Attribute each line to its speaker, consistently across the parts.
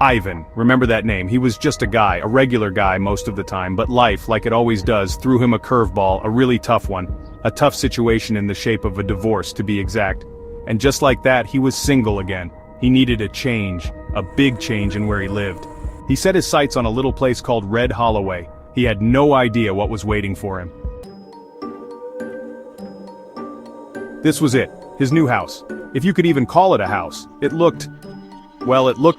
Speaker 1: Ivan, remember that name. He was just a guy, a regular guy most of the time, but life, like it always does, threw him a curveball, a really tough one. A tough situation in the shape of a divorce, to be exact. And just like that, he was single again. He needed a change, a big change in where he lived. He set his sights on a little place called Red Holloway. He had no idea what was waiting for him. This was it, his new house. If you could even call it a house. It looked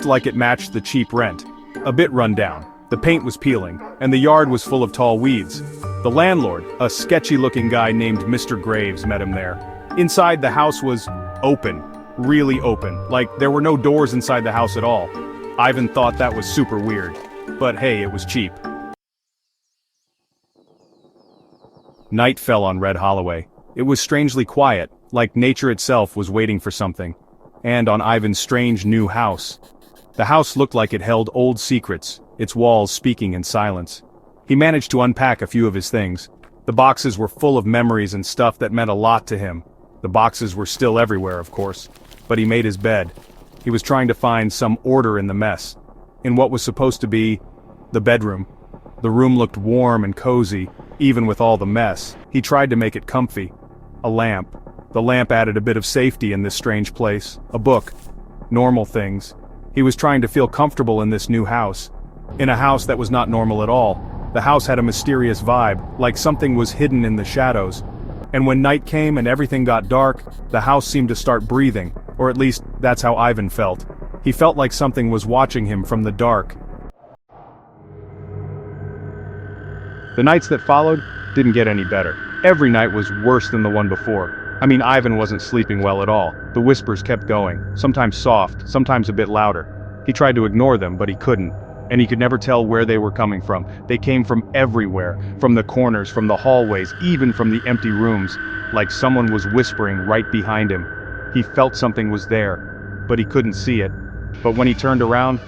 Speaker 1: like it matched the cheap rent. A bit run down. The paint was peeling, and the yard was full of tall weeds. The landlord, a sketchy-looking guy named Mr. Graves, met him there. Inside, the house was open, really open, like there were no doors inside the house at all. Ivan thought that was super weird. But hey, it was cheap. Night fell on Red Holloway. It was strangely quiet, like nature itself was waiting for something. And on Ivan's strange new house. The house looked like it held old secrets, its walls speaking in silence. He managed to unpack a few of his things. The boxes were full of memories and stuff that meant a lot to him. The boxes were still everywhere, of course. But he made his bed. He was trying to find some order in the mess. In what was supposed to be the bedroom. The room looked warm and cozy, even with all the mess. He tried to make it comfy. A lamp. The lamp added a bit of safety in this strange place. A book. Normal things. He was trying to feel comfortable in this new house. In a house that was not normal at all. The house had a mysterious vibe, like something was hidden in the shadows. And when night came and everything got dark, the house seemed to start breathing, or at least that's how Ivan felt. He felt like something was watching him from the dark. The nights that followed didn't get any better. Every night was worse than the one before. I mean, Ivan wasn't sleeping well at all. The whispers kept going, sometimes soft, sometimes a bit louder. He tried to ignore them, but he couldn't. And he could never tell where they were coming from. They came from everywhere, from the corners, from the hallways, even from the empty rooms, like someone was whispering right behind him. He felt something was there, but he couldn't see it. But when he turned around,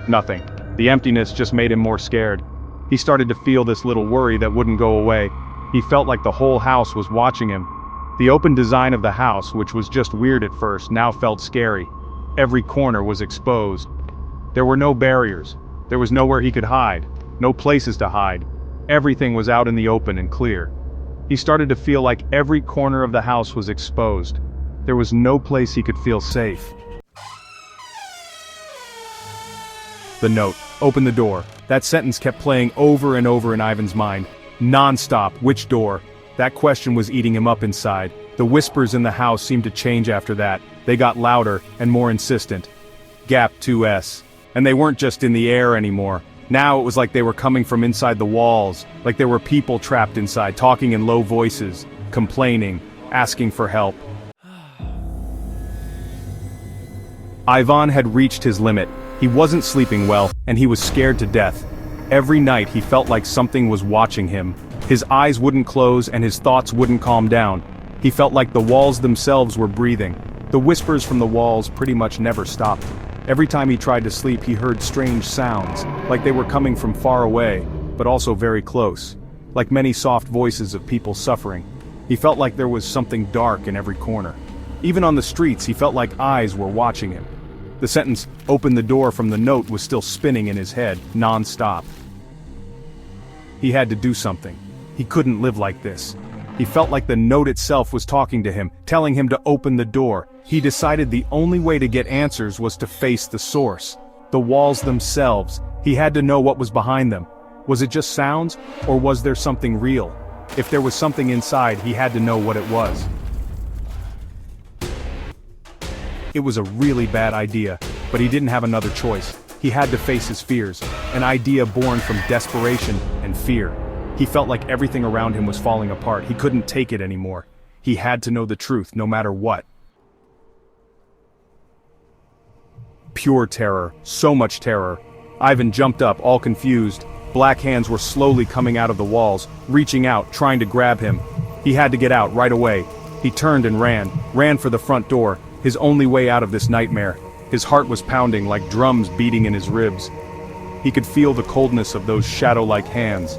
Speaker 1: nothing. The emptiness just made him more scared. He started to feel this little worry that wouldn't go away. He felt like the whole house was watching him. The open design of the house, which was just weird at first, now felt scary. Every corner was exposed. There were no barriers. There was nowhere he could hide, no places to hide. Everything was out in the open and clear. He started to feel like every corner of the house was exposed. There was no place he could feel safe. The note, open the door. That sentence kept playing over and over in Ivan's mind. Non-stop, which door? That question was eating him up inside. The whispers in the house seemed to change after that. They got louder and more insistent. Gap 2S. And they weren't just in the air anymore. Now it was like they were coming from inside the walls, like there were people trapped inside, talking in low voices, complaining, asking for help. Ivan had reached his limit. He wasn't sleeping well, and he was scared to death. Every night he felt like something was watching him. His eyes wouldn't close and his thoughts wouldn't calm down. He felt like the walls themselves were breathing. The whispers from the walls pretty much never stopped. Every time he tried to sleep he heard strange sounds, like they were coming from far away, but also very close. Like many soft voices of people suffering. He felt like there was something dark in every corner. Even on the streets he felt like eyes were watching him. The sentence, open the door from the note was still spinning in his head, non-stop. He had to do something. He couldn't live like this. He felt like the note itself was talking to him, telling him to open the door. He decided the only way to get answers was to face the source. The walls themselves. He had to know what was behind them. Was it just sounds, or was there something real? If there was something inside, he had to know what it was. It was a really bad idea, but he didn't have another choice. He had to face his fears, an idea born from desperation and fear. He felt like everything around him was falling apart. He couldn't take it anymore. He had to know the truth, no matter what. Pure terror, so much terror. Ivan jumped up, all confused. Black hands were slowly coming out of the walls, reaching out, trying to grab him. He had to get out right away. He turned and ran for the front door, his only way out of this nightmare. His heart was pounding like drums beating in his ribs. He could feel the coldness of those shadow-like hands.